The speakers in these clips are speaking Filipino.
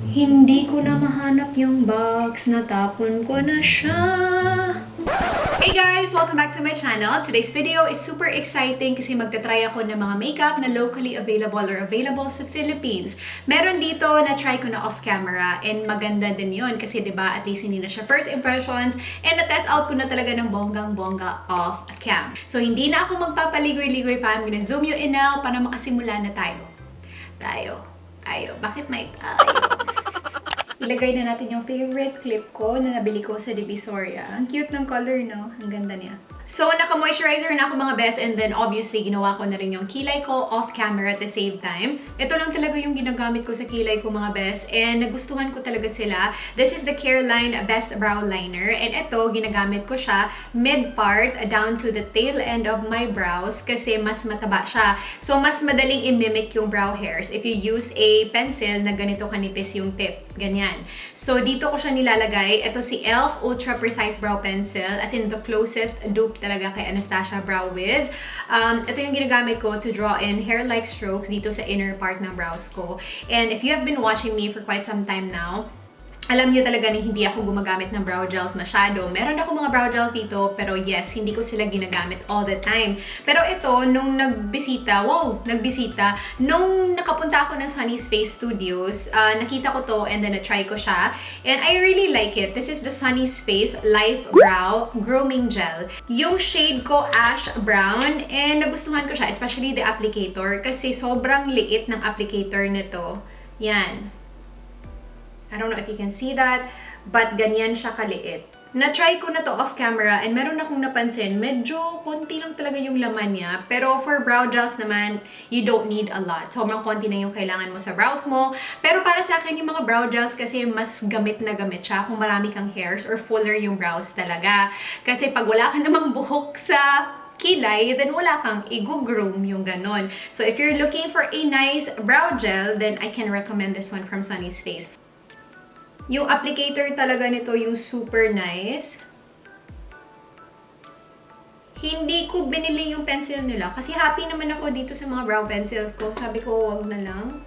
Hindi ko na mahanap yung box. Natapon ko na siya. Hey guys! Welcome back to my channel. Today's video is super exciting kasi magta-try ako ng mga makeup na locally available or available sa Philippines. Meron dito na try ko na off-camera and maganda din yun kasi diba at least hindi na siya first impressions and na-test out ko na talaga ng bonggang-bongga off-cam. So hindi na ako magpapaligoy-ligoy pa. I'm gonna zoom you in now para makasimula na tayo. Bakit may tayo? Ilagay na natin yung favorite clip ko na nabili ko sa Divisoria. Ang cute ng color, no? Ang ganda niya. So, naka-moisturizer na ako mga best and then obviously, ginawa ko na rin yung kilay ko off-camera at the same time. Ito lang talaga yung ginagamit ko sa kilay ko mga best and nagustuhan ko talaga sila. This is the Careline Best Brow Liner and ito, ginagamit ko siya mid-part down to the tail end of my brows kasi mas mataba siya. So, mas madaling i-mimic yung brow hairs if you use a pencil na ganito kanipis yung tip. Ganyan. So, dito ko siya nilalagay. Ito si e.l.f. Ultra Precise Brow Pencil as in the closest dupe talaga kay Anastasia Brow Wiz. Ito yung ginagamit ko to draw in hair-like strokes dito sa inner part ng brows ko. And if you have been watching me for quite some time now, alam niyo talaga na hindi ako gumagamit ng brow gels masyado. Meron ako mga brow gels dito, pero yes, hindi ko sila ginagamit all the time. Pero ito, nung nagbisita, nung nakapunta ako ng Sunnies Face Studios, nakita ko to and then na-try ko siya. And I really like it. This is the Sunnies Face Life Brow Grooming Gel. Yung shade ko, ash brown, and nagustuhan ko siya, especially the applicator, kasi sobrang liit ng applicator nito. Yan. I don't know if you can see that, but ganyan siya kaliit. Na-try ko na to off-camera and meron akong napansin, medyo konti lang talaga yung laman niya. Pero for brow gels naman, you don't need a lot. Sobrang konti na yung kailangan mo sa brows mo. Pero para sa akin, yung mga brow gels kasi mas gamit na gamit siya kung marami kang hairs or fuller yung brows talaga. Kasi pag wala ka namang buhok sa kilay, then wala kang i-groom yung ganon. So if you're looking for a nice brow gel, then I can recommend this one from Sunnies Face. Yung applicator talaga nito yung super nice. Hindi ko binili yung pencil nila kasi happy naman ako dito sa mga brow pencils ko. Sabi ko, wag na lang.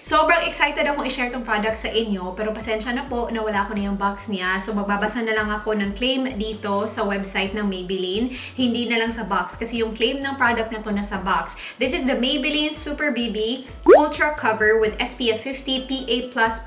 Sobrang excited akong i-share tong product sa inyo, pero pasensya na po na wala ko na yung box niya. So, magbabasa na lang ako ng claim dito sa website ng Maybelline. Hindi na lang sa box kasi yung claim ng product na to nasa box. This is the Maybelline Super BB Ultra Cover with SPF 50 PA++++.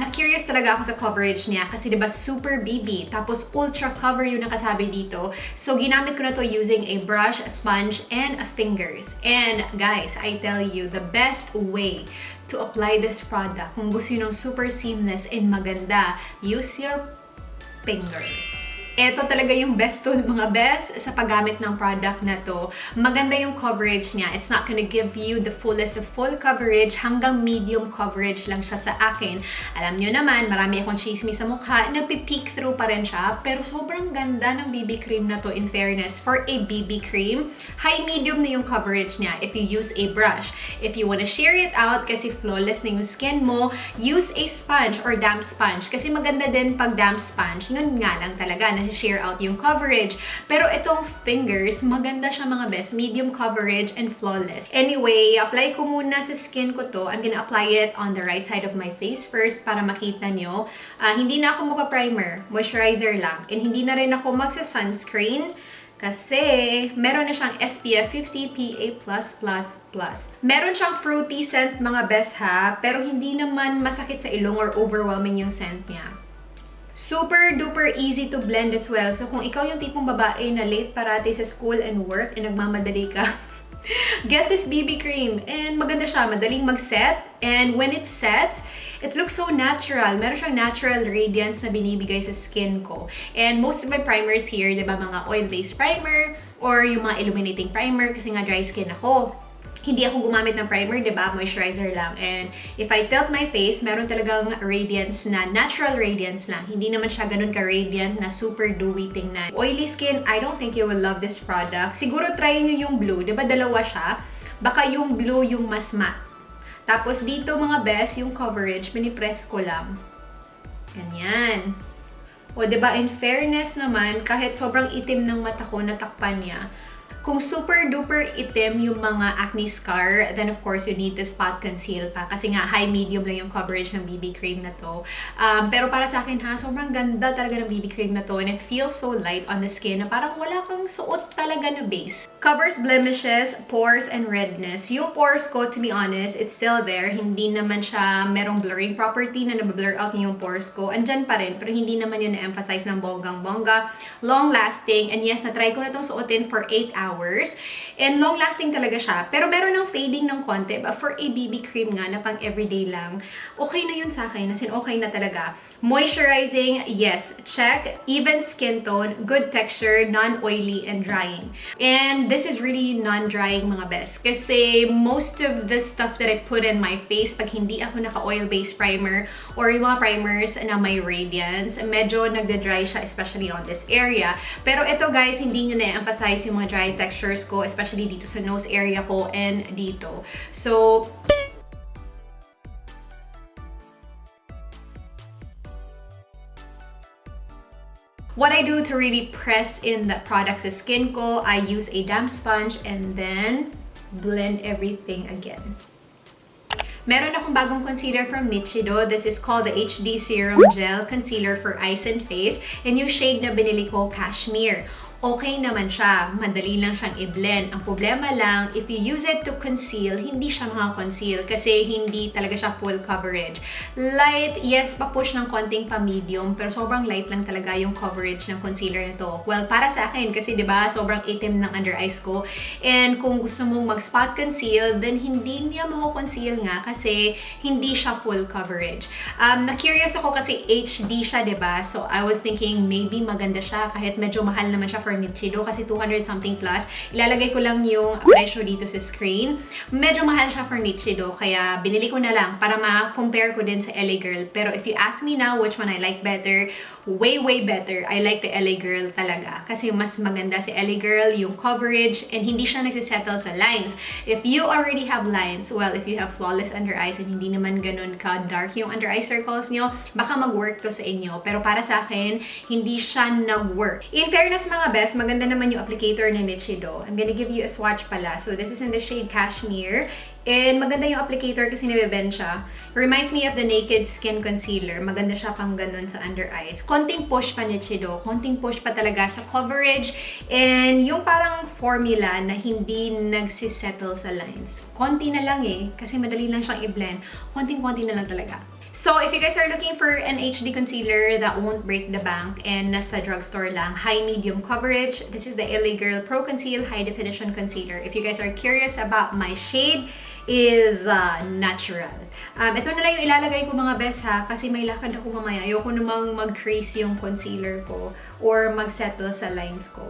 Na-curious talaga ako sa coverage niya kasi diba super BB, tapos ultra cover yung nakasabi dito. So, ginamit ko na to using a brush, a sponge, and a fingers. And guys, I tell you, the best way to apply this product, kung gusto nyo ng super seamless and maganda, use your fingers. Ito talaga yung best tool, mga best, sa paggamit ng product na to. Maganda yung coverage niya. It's not gonna give you the fullest of full coverage. Hanggang medium coverage lang siya sa akin. Alam nyo naman, marami akong chismis sa mukha. Nagpipeek through pa rin siya. Pero sobrang ganda ng BB cream na to, in fairness. For a BB cream, high-medium na yung coverage niya if you use a brush. If you wanna shear it out kasi flawless na yung skin mo, use a sponge or damp sponge. Kasi maganda din pag damp sponge. Yun nga lang talaga, share out yung coverage. Pero itong fingers, maganda siya mga best. Medium coverage and flawless. Anyway, apply ko muna sa skin ko to. I'm gonna apply it on the right side of my face first para makita nyo. Hindi na ako magpa-primer. Moisturizer lang. And hindi na rin ako magsa-sunscreen kasi meron na siyang SPF 50 PA+++. Meron siyang fruity scent mga best ha, pero hindi naman masakit sa ilong or overwhelming yung scent niya. Super duper easy to blend as well. So kung ikaw yung tipong babae na late parati sa school and work and nagmamadali ka, get this BB cream. And maganda siya, madaling mag-set. And when it sets, it looks so natural. Meron siyang natural radiance na binibigay sa skin ko. And most of my primers here, di ba, mga oil-based primer or yung mga illuminating primer kasi nga dry skin ako. Hindi ako gumamit ng primer, diba? Moisturizer lang. And if I tilt my face, meron talagang radiance na, natural radiance lang. Hindi naman siya ganun ka-radiant na super dewy tingnan. Oily skin, I don't think you will love this product. Siguro try nyo yung blue, diba? Dalawa siya. Baka yung blue yung mas matte. Tapos dito mga best, yung coverage, pinipress ko lang. Ganyan. O diba, in fairness naman, kahit sobrang itim ng mata ko, natakpan niya, Kung super duper itim yung mga acne scar, then of course you need to spot conceal pa. Kasi nga high medium lang yung coverage ng BB cream na to. Pero para sa akin ha, sobrang ganda talaga ng BB cream na to and it feels so light on the skin na parang wala kang suot talaga na base. Covers blemishes, pores, and redness. Yung pores ko, to be honest, it's still there. Hindi naman siya merong blurring property na nablur out yung pores ko. Andyan pa rin, pero hindi naman yun na-emphasize ng bonggang-bongga. Long-lasting, and yes, na-try ko na itong suotin for 8 hours. And long-lasting talaga siya. Pero meron ng fading ng konti. But for a BB cream nga na pang everyday lang, okay na yun sa akin. As in, okay na talaga. Moisturizing, yes, check. Even skin tone, good texture, non-oily, and drying. And this is really non-drying mga best. Kasi most of the stuff that I put in my face, pag hindi ako naka-oil-based primer or yung mga primers na may radiance, medyo nagda-dry siya, especially on this area. Pero ito guys, hindi nyo na-emphasize yung mga dry textures ko, especially dito sa nose area ko and dito. So, what I do to really press in the product sa skin ko, I use a damp sponge and then blend everything again. Meron akong bagong concealer from Nichido. This is called the HD Serum Gel Concealer for Eyes and Face. And yung shade na binili ko, Cashmere. Okay naman siya. Madali lang siyang i-blend. Ang problema lang, if you use it to conceal, hindi siya maka-conceal kasi hindi talaga siya full coverage. Light, yes, pa-push ng konting pa-medium, pero sobrang light lang talaga yung coverage ng concealer na to. Well, para sa akin, kasi diba, sobrang itim ng under eyes ko. And kung gusto mong mag-spot conceal, then hindi niya mako-conceal nga kasi hindi siya full coverage. Na-curious ako kasi HD siya, diba? So, I was thinking maybe maganda siya kahit medyo mahal naman siya for Nichido kasi 200 something plus. Ilalagay ko lang yung presyo dito sa screen. Medyo mahal siya for Nichido kaya binili ko na lang para ma-compare ko din sa LA Girl. Pero if you ask me now which one I like better, way better. I like the LA Girl talaga kasi mas maganda si LA Girl, yung coverage, and hindi siya nagsisettle sa lines. If you already have lines, well, if you have flawless under eyes and hindi naman ganun ka-dark yung under eye circles nyo, baka mag-work to sa inyo. Pero para sa akin, hindi siya nag-work. In fairness mga best, maganda naman yung applicator ng Nichido. I'm gonna give you a swatch pala. So this is in the shade Cashmere. And maganda yung applicator kasi nabibend siya. Reminds me of the Naked Skin Concealer. Maganda siya pang ganun sa under eyes. Konting push pa Nichido. Konting push pa talaga sa coverage. And yung parang formula na hindi nagsisettle sa lines. Konti na lang eh. Kasi madali lang siyang i-blend. Konting-konti na lang talaga. So, if you guys are looking for an HD concealer that won't break the bank and nasa drugstore lang, high-medium coverage, this is the LA Girl Pro Conceal High Definition Concealer. If you guys are curious about my shade, is natural. Ito na lang yung ilalagay ko mga best ha, kasi may lakad ako mamaya. Ayoko namang mag-crease yung concealer ko or mag-settle sa lines ko.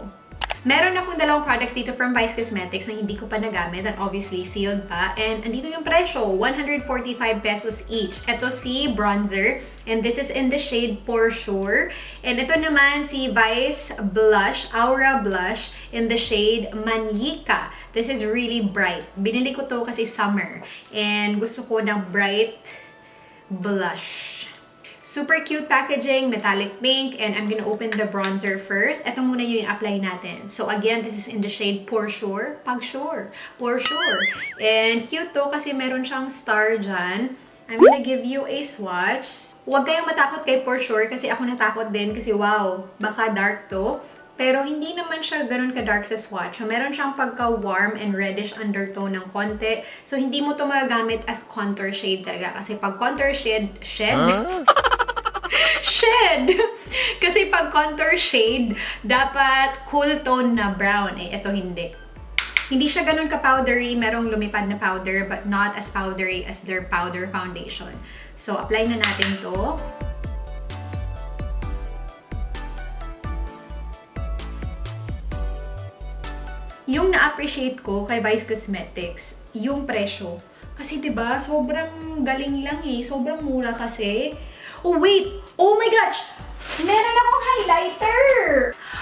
Meron akong dalawang products dito from Vice Cosmetics na hindi ko pa nagamit and obviously sealed pa. And andito yung presyo, 145 pesos each. Ito si bronzer and this is in the shade Porshyur. And ito naman si Vice Blush, Aura Blush in the shade Manyika. This is really bright. Binili ko to kasi summer and gusto ko ng bright blush. Super cute packaging, metallic pink, and I'm gonna open the bronzer first. Ito muna yung apply natin. So again, this is in the shade Porshyur. Porshyur. And cute to kasi meron siyang star dyan. I'm gonna give you a swatch. Huwag kayong matakot kay Porshyur kasi ako natakot din kasi wow, baka dark to. Pero hindi naman siya ganun ka-dark sa swatch. So, meron siyang pagka-warm and reddish undertone ng konti. So, hindi mo to magagamit as contour shade talaga. Kasi pag contour shade... Kasi pag contour shade, dapat cool tone na brown. Eh, ito hindi. Hindi siya ganun ka-powdery. Merong lumipad na powder, but not as powdery as their powder foundation. So, apply na natin to. Yung na-appreciate ko kay Vice Cosmetics, yung presyo. Kasi diba, sobrang galing lang eh. Sobrang mura kasi. Oh wait! Oh my gosh! Meron akong highlighter!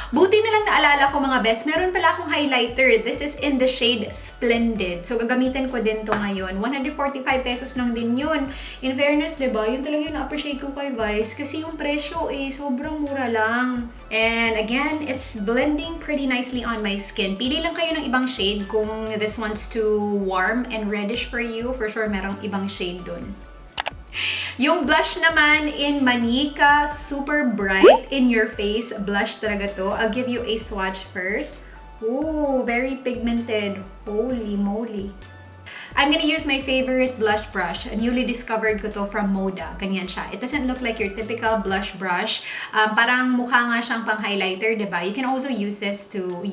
Buti na lang naalala ko mga best, meron pala akong highlighter. This is in the shade Splendid. So, gagamitin ko din to ngayon. 145 pesos lang din yun. In fairness, diba? Yun talaga yung na-appreciate ko kay Vice. Kasi yung presyo sobrang mura lang. And again, it's blending pretty nicely on my skin. Pili lang kayo ng ibang shade kung this one's too warm and reddish for you. For sure, merong ibang shade dun. Yung blush naman in Manyika, super bright in your face blush talaga to. I'll give you a swatch first. Ooh, very pigmented. Holy moly. I'm gonna use my favorite blush brush. Newly discovered ko to from Moda. Ganyan siya. It doesn't look like your typical blush brush. Parang mukha nga siyang pang-highlighter, diba? You can also use this to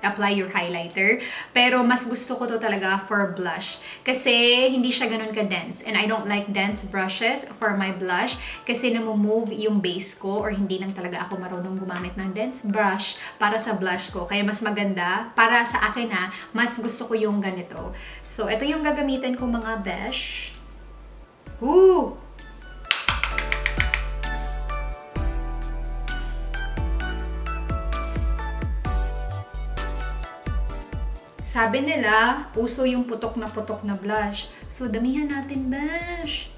apply your highlighter. Pero mas gusto ko to talaga for blush. Kasi hindi siya ganun ka-dense. And I don't like dense brushes for my blush. Kasi namumove yung base ko or hindi lang talaga ako marunong gumamit ng dense brush para sa blush ko. Kaya mas maganda. Para sa akin mas gusto ko yung ganito. So, ito yung gagamitin ko mga besh. Ooh! Sabi nila, uso yung putok na blush. So, damihan natin, besh.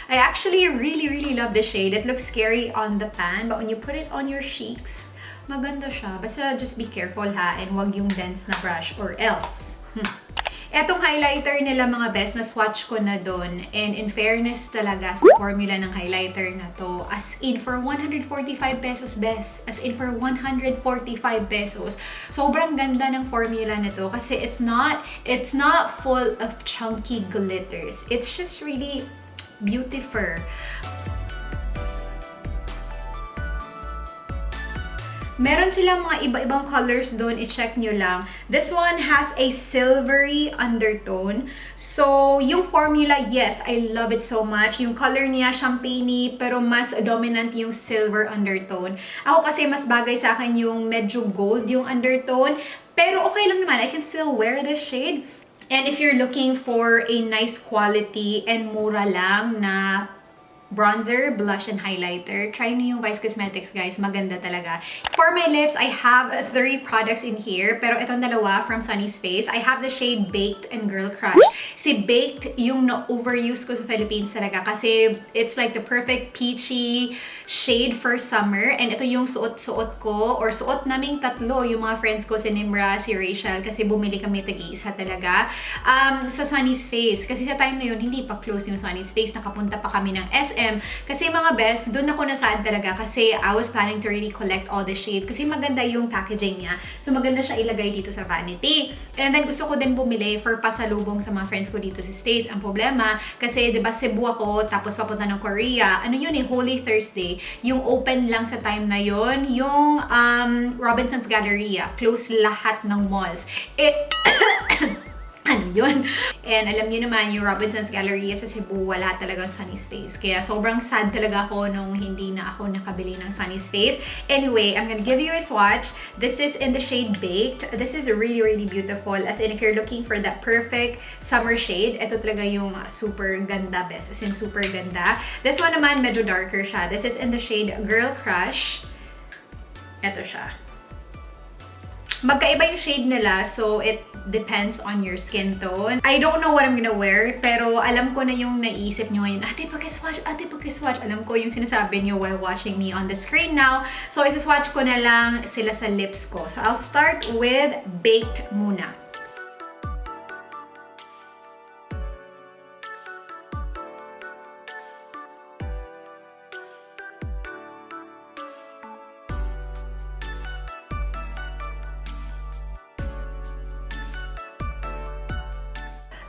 I actually really love the shade. It looks scary on the pan, but when you put it on your cheeks, maganda siya. Basta just be careful and wag yung dense na brush or else. Etong highlighter nila mga best, na swatch ko na doon. And in fairness talaga sa formula ng highlighter na to, as in for 145 pesos best. As in for 145 pesos. Sobrang ganda ng formula nito kasi it's not full of chunky glitters. It's just really beautiful. Meron silang mga iba-ibang colors doon. I-check nyo lang. This one has a silvery undertone. So, yung formula, yes, I love it so much. Yung color niya, champagne-y, pero mas dominant yung silver undertone. Ako kasi mas bagay sa akin yung medyo gold yung undertone. Pero okay lang naman. I can still wear this shade. And if you're looking for a nice quality and mura lang na bronzer, blush, and highlighter, try nyo yung Vice Cosmetics, guys. Maganda talaga. For my lips, I have 3 products in here. Pero itong dalawa from Sunnies Face. I have the shade Baked and Girl Crush. Si Baked, yung na-overuse ko sa Philippines talaga. Kasi it's like the perfect peachy shade for summer. And ito yung suot-suot ko, or suot naming tatlo, yung mga friends ko, si Nimra, si Rachel, kasi bumili kami tag-iisa talaga. Sa Sunnies Face. Kasi sa time na yun, hindi pa close yung Sunnies Face. Nakapunta pa kami ng SM. Kasi mga best, doon ako nasad talaga kasi I was planning to really collect all the shades kasi maganda yung packaging niya. So maganda siya ilagay dito sa vanity. And then gusto ko din bumili for pasalubong sa mga friends ko dito sa States. Ang problema, kasi diba Cebu ako tapos papunta ng Korea. Ano yun Holy Thursday. Yung open lang sa time na yun, yung Robinson's Galleria. Close lahat ng malls. Ano yun? And alam niyo naman, yung Robinson's Galleria sa Cebu, wala talagang Sunnies Face. Kaya sobrang sad talaga ako nung hindi na ako nakabili ng Sunnies Face. Anyway, I'm gonna give you a swatch. This is in the shade Baked. This is really beautiful. As in, if you're looking for that perfect summer shade, ito talaga yung super ganda best. As in, super ganda. This one naman, medyo darker siya. This is in the shade Girl Crush. Ito siya. Magkaiba yung shade nila, so it depends on your skin tone. I don't know what I'm gonna wear, pero alam ko na yung naisip nyo ngayon, ate pagka-swatch, ate pagka-swatch. Alam ko yung sinasabi nyo while watching me on the screen now. So, isa-swatch ko na lang sila sa lips ko. So, I'll start with Baked muna.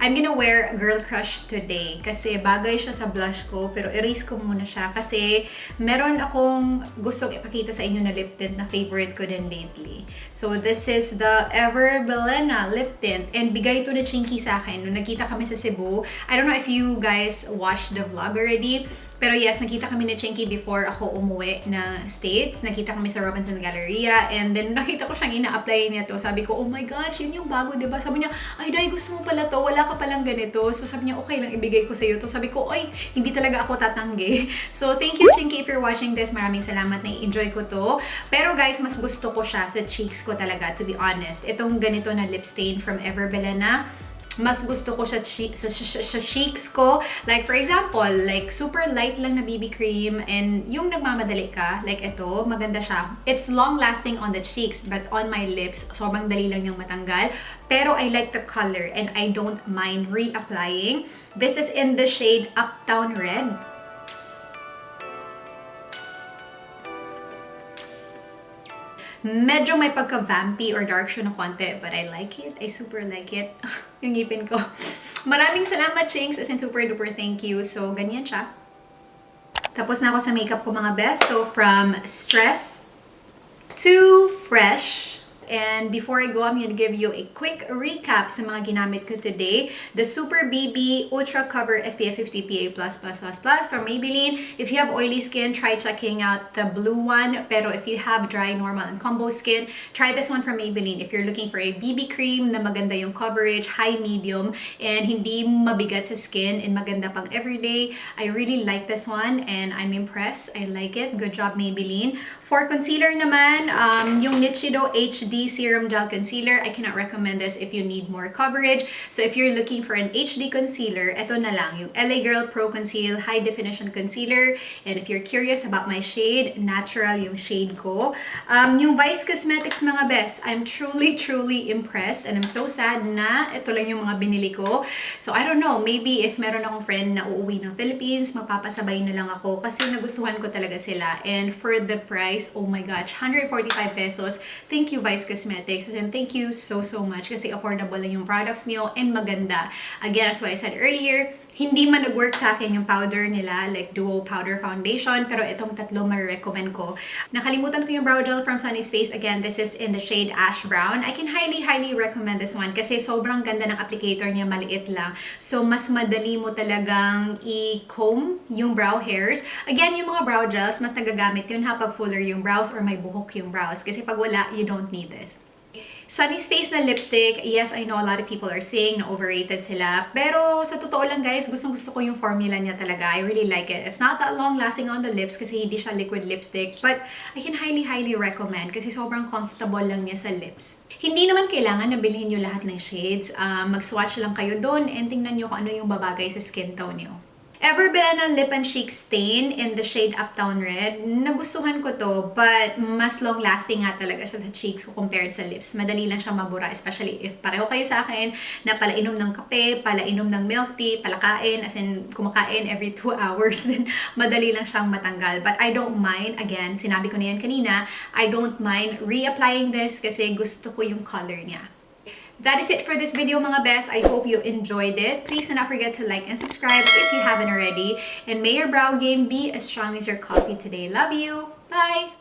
I'm gonna wear Girl Crush today kasi bagay siya sa blush ko, pero erase ko muna siya kasi meron akong gustong ipakita sa inyo na lip tint na favorite ko din lately. So this is the Everbelena lip tint, and bigay ito na Chinky sa akin nung nagkita kami sa Cebu. I don't know if you guys watched the vlog already. Pero yes, nakita kami ni Chinky before ako umuwi ng States. Nakita kami sa Robinson Galleria. And then, nakita ko siyang ina-apply niya to. Sabi ko, oh my gosh, yun yung bago, diba? Sabi niya, ay, Day, gusto mo pala to. Wala ka palang ganito. So, sabi niya, okay lang, ibigay ko sa'yo to. Sabi ko, ay, hindi talaga ako tatanggi. So, thank you, Chinky, if you're watching this. Maraming salamat na i-enjoy ko to. Pero guys, mas gusto ko siya sa cheeks ko talaga, to be honest. Itong ganito na lip stain from Everbelena, mas gusto ko siya sa cheeks ko. Like, for example, like, super light lang na BB cream and yung nagmamadali ka, like ito, maganda siya. It's long-lasting on the cheeks, but on my lips, sobrang dali lang yung matanggal. Pero I like the color and I don't mind reapplying. This is in the shade Uptown Red. Medyo may pagka-vampy or dark siya na konti, but I like it. I super like it. Yung ngipin ko. Maraming salamat, Chinks. As in, super duper thank you. So, ganyan siya. Tapos na ako sa makeup ko, mga best. So, from stress to fresh. And before I go, I'm going to give you a quick recap sa mga ginamit ko today. The Super BB Ultra Cover SPF 50 PA+++ from Maybelline. If you have oily skin, try checking out the blue one. Pero if you have dry, normal, and combo skin, try this one from Maybelline. If you're looking for a BB cream na maganda yung coverage, high, medium, and hindi mabigat sa skin and maganda pang everyday, I really like this one and I'm impressed. I like it. Good job, Maybelline. For concealer naman, yung Nichido HD Serum Gel Concealer. I cannot recommend this if you need more coverage. So if you're looking for an HD concealer, eto na lang, yung LA Girl Pro Conceal High Definition Concealer. And if you're curious about my shade, natural yung shade ko. Yung Vice Cosmetics, mga best, I'm truly impressed. And I'm so sad na ito lang yung mga binili ko. So I don't know, maybe if meron akong friend na uuwi ng Philippines, magpapasabay na lang ako kasi nagustuhan ko talaga sila. And for the price, oh my gosh, 145 pesos. Thank you, Vice Cosmetics. And thank you so much kasi affordable lang yung products niyo and maganda. Again, as what I said earlier, hindi man nag-work sa akin yung powder nila, like Duo Powder Foundation, pero itong tatlo ma-recommend ko. Nakalimutan ko yung brow gel from Sunnies Face. Again, this is in the shade Ash Brown. I can highly recommend this one kasi sobrang ganda ng applicator niya, maliit lang. So, mas madali mo talagang i-comb yung brow hairs. Again, yung mga brow gels, mas nagagamit yun ha pag fuller yung brows or may buhok yung brows. Kasi pag wala, you don't need this. Sunnies Face na lipstick, yes, I know a lot of people are saying na overrated sila. Pero sa totoo lang guys, gustong-gusto ko yung formula niya talaga. I really like it. It's not that long-lasting on the lips kasi hindi siya liquid lipstick. But I can highly recommend kasi sobrang comfortable lang niya sa lips. Hindi naman kailangan na bilhin nyo lahat ng shades. Mag-swatch lang kayo doon and tingnan nyo kung ano yung babagay sa skin tone nyo. Everbelena Lip and Cheek Stain in the shade Uptown Red. Nagustuhan ko to, but mas long-lasting nga talaga siya sa cheeks ko compared sa lips. Madali lang siya mabura, especially if pareho kayo sa akin na palainom ng kape, palainom ng milk tea, palakain, as in kumakain every 2 hours, then madali lang siyang matanggal. But I don't mind, again, sinabi ko na yan kanina, I don't mind reapplying this kasi gusto ko yung color niya. That is it for this video, mga best. I hope you enjoyed it. Please do not forget to like and subscribe if you haven't already. And may your brow game be as strong as your coffee today. Love you. Bye!